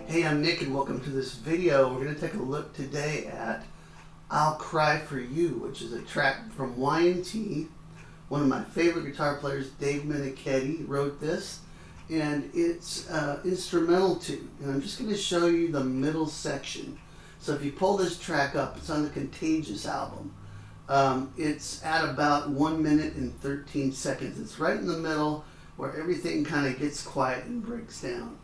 Hey, I'm Nick and welcome to this video. We're going to take a look today at I'll Cry For You, which is a track from Y&T. One of my favorite guitar players, Dave Meniketti, wrote this, and it's instrumental too. And I'm just going to show you the middle section. So if you pull this track up, it's on the Contagious album. It's at about 1 minute and 13 seconds. It's right in the middle where everything kind of gets quiet and breaks down.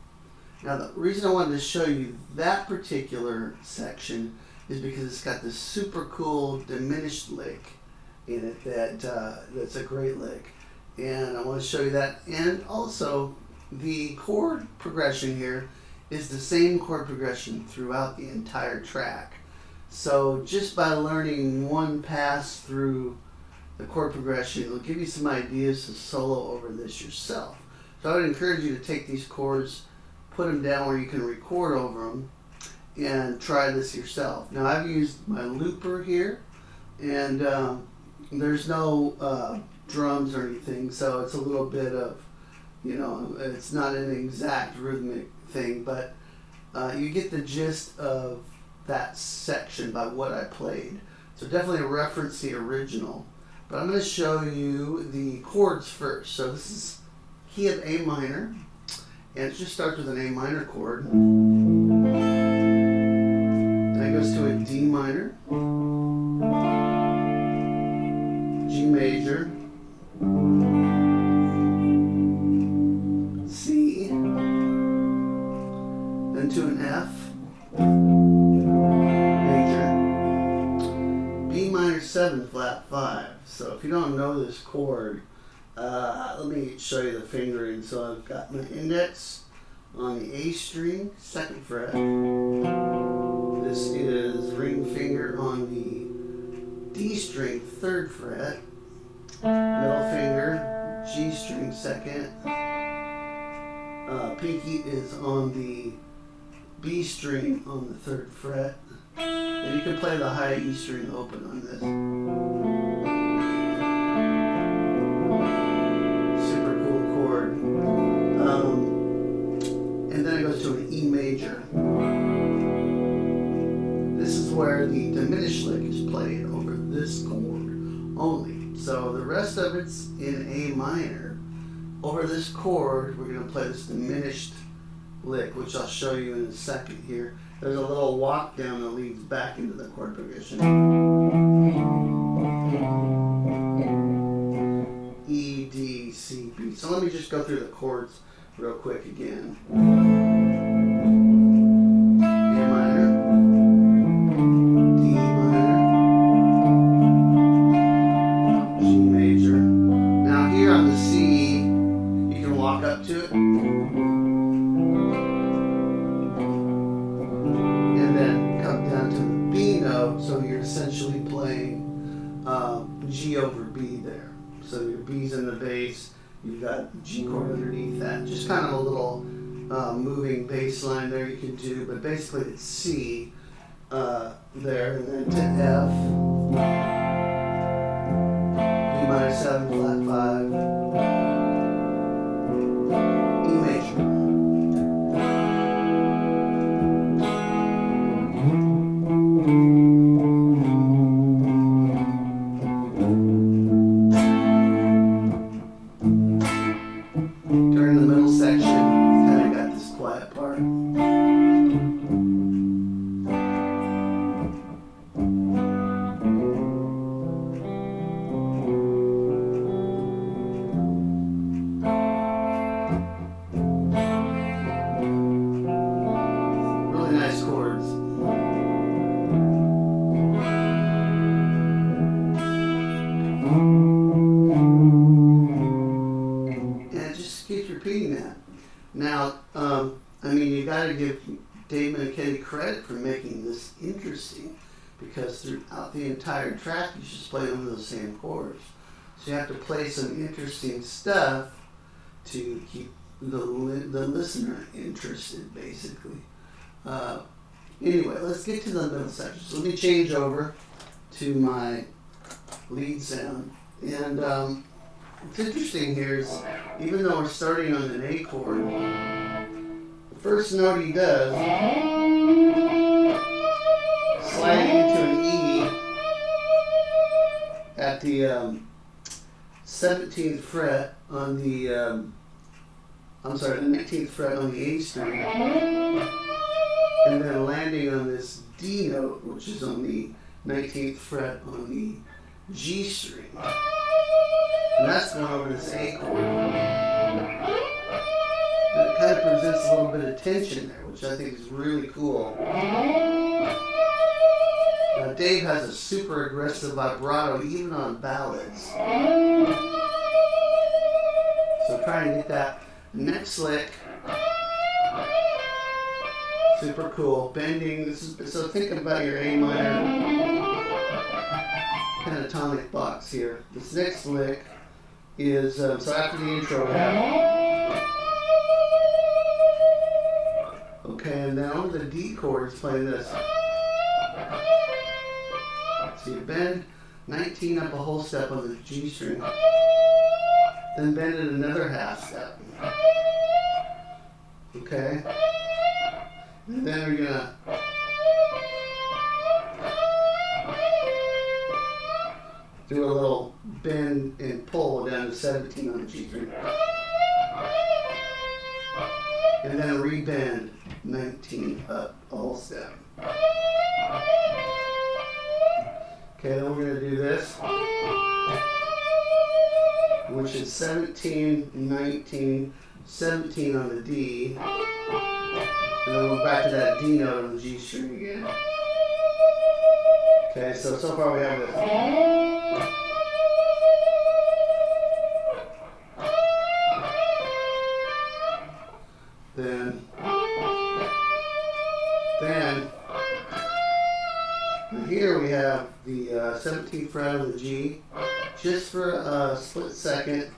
Now the reason I wanted to show you that particular section is because it's got this super cool diminished lick in it that's a great lick. And I want to show you that. And also the chord progression here is the same chord progression throughout the entire track. So just by learning one pass through the chord progression, it'll give you some ideas to solo over this yourself. So I would encourage you to take these chords, put them down where you can record over them, and try this yourself. Now I've used my looper here, and there's no drums or anything, so it's a little bit of, it's not an exact rhythmic thing, but you get the gist of that section by what I played. So definitely reference the original. But I'm going to show you the chords first. So this is key of A minor, and it just starts with an A minor chord. Then it goes to a D minor, G major, C, then to an F, major, B minor 7 flat 5. So if you don't know this chord, let me show you the fingering. So I've got my index on the A string, 2nd fret. This is ring finger on the D string, 3rd fret. Middle finger, G string, 2nd. Pinky is on the B string on the 3rd fret. And you can play the high E string open on this. Super cool chord. And then it goes to an E major. This is where the diminished lick is played over this chord only. So the rest of it's in A minor. Over this chord, we're going to play this diminished lick, which I'll show you in a second here. There's a little walk down that leads back into the chord progression. E, D, C, B. So let me just go through the chords real quick again. A minor, D minor, G major. Now here on the C, you can walk up to it. So you're essentially playing G over B there. So your B's in the bass, you've got the G chord underneath that. Just kind of a little moving bass line there you can do, but basically it's C there, and then to F, B minor 7 flat 5, E major. During the middle section, kind of got this quiet part. Really nice chords. Keep repeating that. Now, you got to give Dave Meniketti credit for making this interesting, because throughout the entire track, you just play over those same chords. So you have to play some interesting stuff to keep the listener interested, basically. Anyway, let's get to the middle section. So let me change over to my lead sound. And what's interesting here is, even though we're starting on an A chord, the first note he does, sliding into an E at the 17th fret on the, the 19th fret on the A string, and then landing on this D note, which is on the 19th fret on the G string. And that's going over this A chord. And it kind of presents a little bit of tension there, which I think is really cool. Now Dave has a super aggressive vibrato even on ballads. So try and get that next lick. Super cool. Bending. So think about your A minor pentatonic box here. This next lick is, so after the intro we have, okay, and then on the D chords playing this. So you bend 19 up a whole step on the G string, then bend it another half step. Okay? And then we're gonna do a little bend and pull down to 17 on the G string. And then rebend 19 up a whole step. Okay, then we're going to do this, which is 17, 19, 17 on the D, and then we're back to that D note on the G string again. Okay, so far we have this. Then here we have the 17th fret on the G, just for a split second,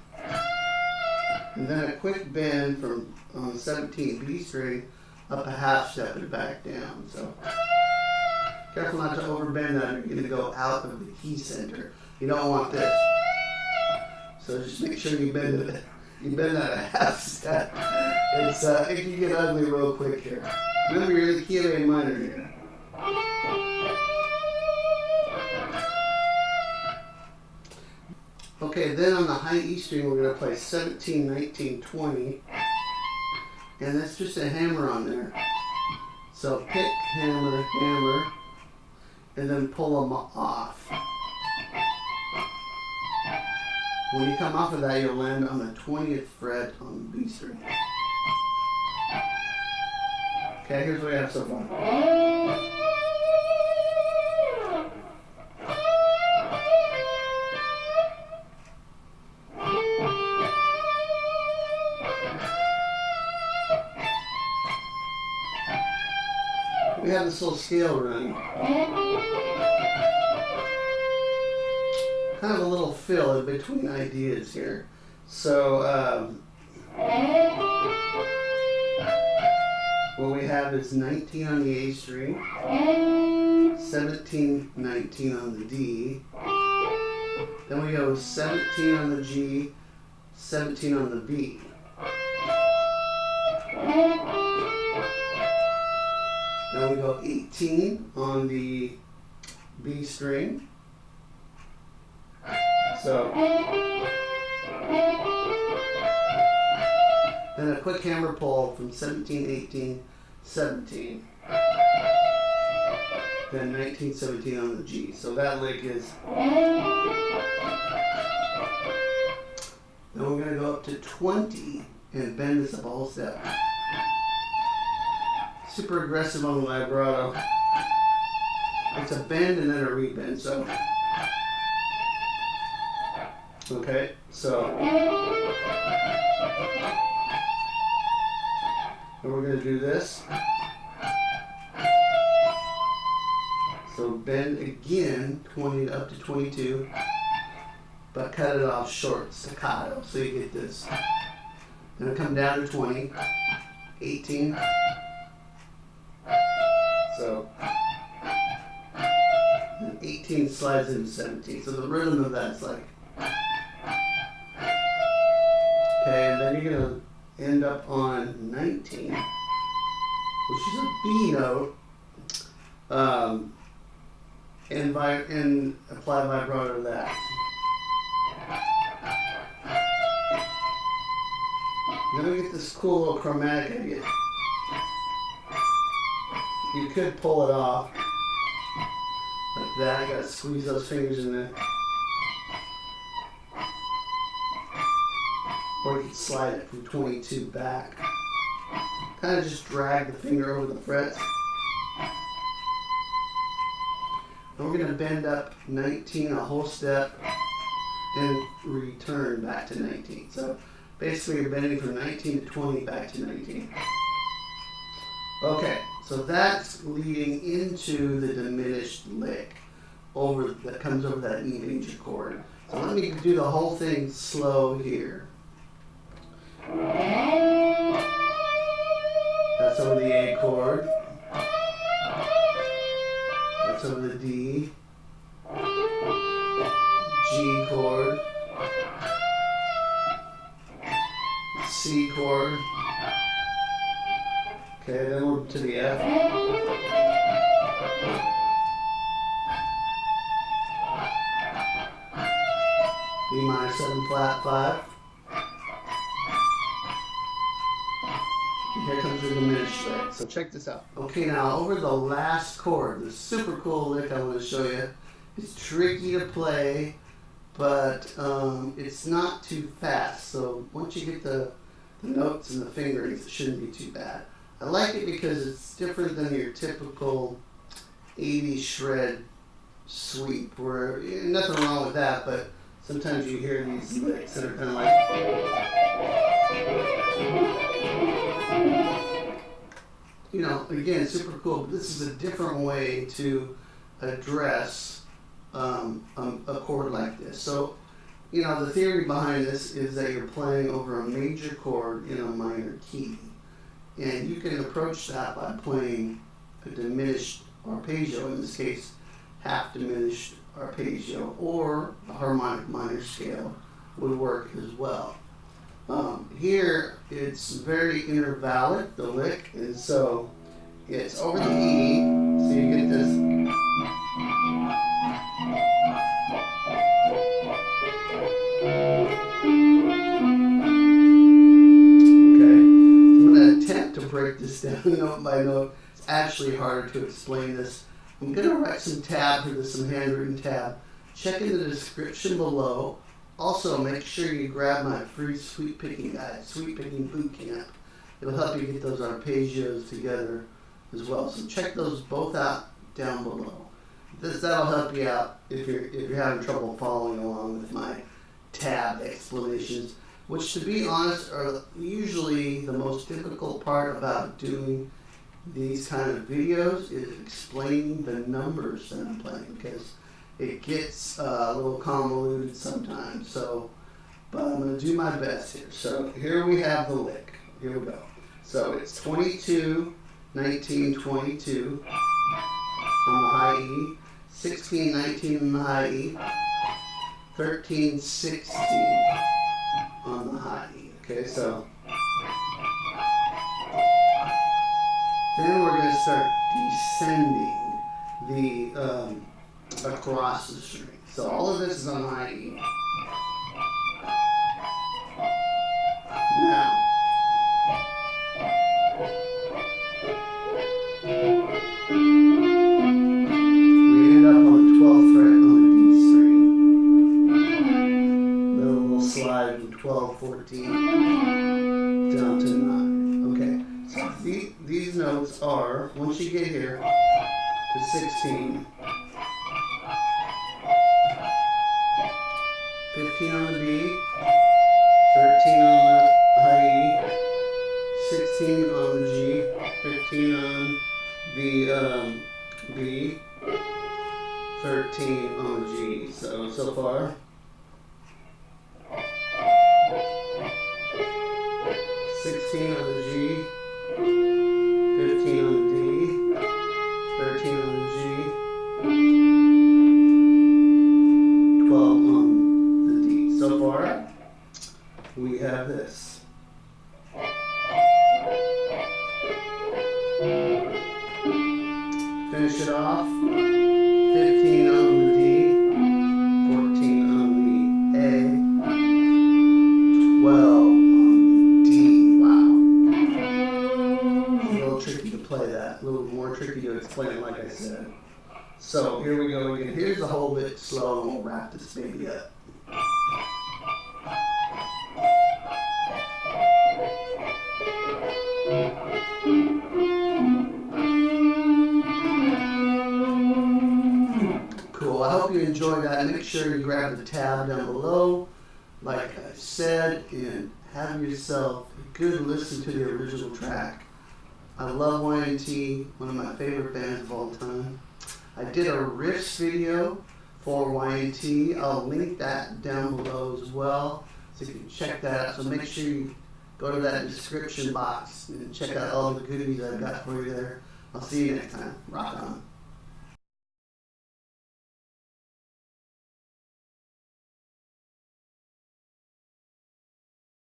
and then a quick bend from on the 17th B string up a half step and back down. So careful not to overbend that, or you're going to go out of the key center. You don't want this. So just make sure you bend it. You bend that a half step. It can get ugly real quick here. Remember, you're in the key of A minor here. Okay, then on the high E string we're going to play 17, 19, 20. And that's just a hammer on there. So pick, hammer, hammer, and then pull them off. When you come off of that, you'll land on the 20th fret on the B string. Okay, here's what we have so far. We have this little scale running. Kind of a little fill in between ideas here. So what we have is 19 on the A string, 17, 19 on the D. Then we go 17 on the G, 17 on the B. Now we go 18 on the B string. So then a quick hammer pull from 17, 18, 17. Then 19, 17 on the G. So that lick is. Then we're going to go up to 20 and bend this up a whole step. Super aggressive on the vibrato. It's a bend and then a rebend. So, okay, so and we're going to do this. So bend again, 20 up to 22, but cut it off short, staccato, so you get this. Then it'll come down to 20, 18. So, and 18 slides into 17. So the rhythm of that's like, okay, and then you're going to end up on 19. B note and apply vibrato to that. Then we get this cool little chromatic idea. You could pull it off like that. You gotta squeeze those fingers in there. Or you can slide it from 22 back. Kind of just drag the finger over the frets. And we're going to bend up 19 a whole step and return back to 19. So basically you're bending from 19 to 20 back to 19. Okay, so that's leading into the diminished lick that comes over that E major chord. So let me do the whole thing slow here. That's over the A chord. That's over the D. G chord. C chord. Okay, then we're to the F. B minor 7 flat 5. Here comes the diminished lick. So check this out. Okay, now over the last chord, the super cool lick I want to show you. It's tricky to play, but it's not too fast. So once you get the notes and the fingerings, it shouldn't be too bad. I like it because it's different than your typical 80s shred sweep, where nothing wrong with that, but sometimes you hear these licks that are kind of like, you know, again, super cool, but this is a different way to address a chord like this. So, you know, the theory behind this is that you're playing over a major chord in a minor key. And you can approach that by playing a diminished arpeggio, in this case, half diminished arpeggio, or a harmonic minor scale would work as well. Here, it's very intervallic, the lick, and so it's over the E, so you get this. To break this down note by note. It's actually harder to explain this. I'm going to write some tab for this, some handwritten tab. Check in the description below. Also, make sure you grab my free sweep picking guide, Sweep Picking Boot Camp. It'll help you get those arpeggios together as well. So check those both out down below. That'll help you out if you're having trouble following along with my tab explanations, which, to be honest, are usually the most difficult part about doing these kind of videos, is explaining the numbers that I'm playing, because it gets a little convoluted sometimes. So, but I'm going to do my best here. So here we have the lick. Here we go. So it's 22, 19, 22 on the high E, 16, 19 on the high E, 13, 16 on the high E. Okay, so then we're going to start descending the across the string. So all of this is on high E. Now, we end up on the 12th fret on the D string. Then we'll slide from 12, 14 down to 9. Okay, so these notes are, once you get here to 16, 15 on the B, 13 on the high E, 16 on the G, 15 on the B, 13 on the G. So far. 16 on the G, 15 on the D, 13 on the G, 12 on the D. So far, we have this. Finish it off. 15 on the D, 14 on the A, 12 on the D. Wow. It's a little tricky to play that. A little more tricky to explain, like I said. So here we go again. Here's the whole bit slow, and we'll wrap this baby up. Cool. I hope you enjoyed that. Make sure you grab the tab down below, like I said, and have yourself a good listen to the original track. I love Y&T, one of my favorite bands of all time. I did a riffs video for Y&T. I'll link that down below as well, so you can check that out. So make sure you go to that description box and check out all the goodies I've got for you there. I'll see you next time. Rock on.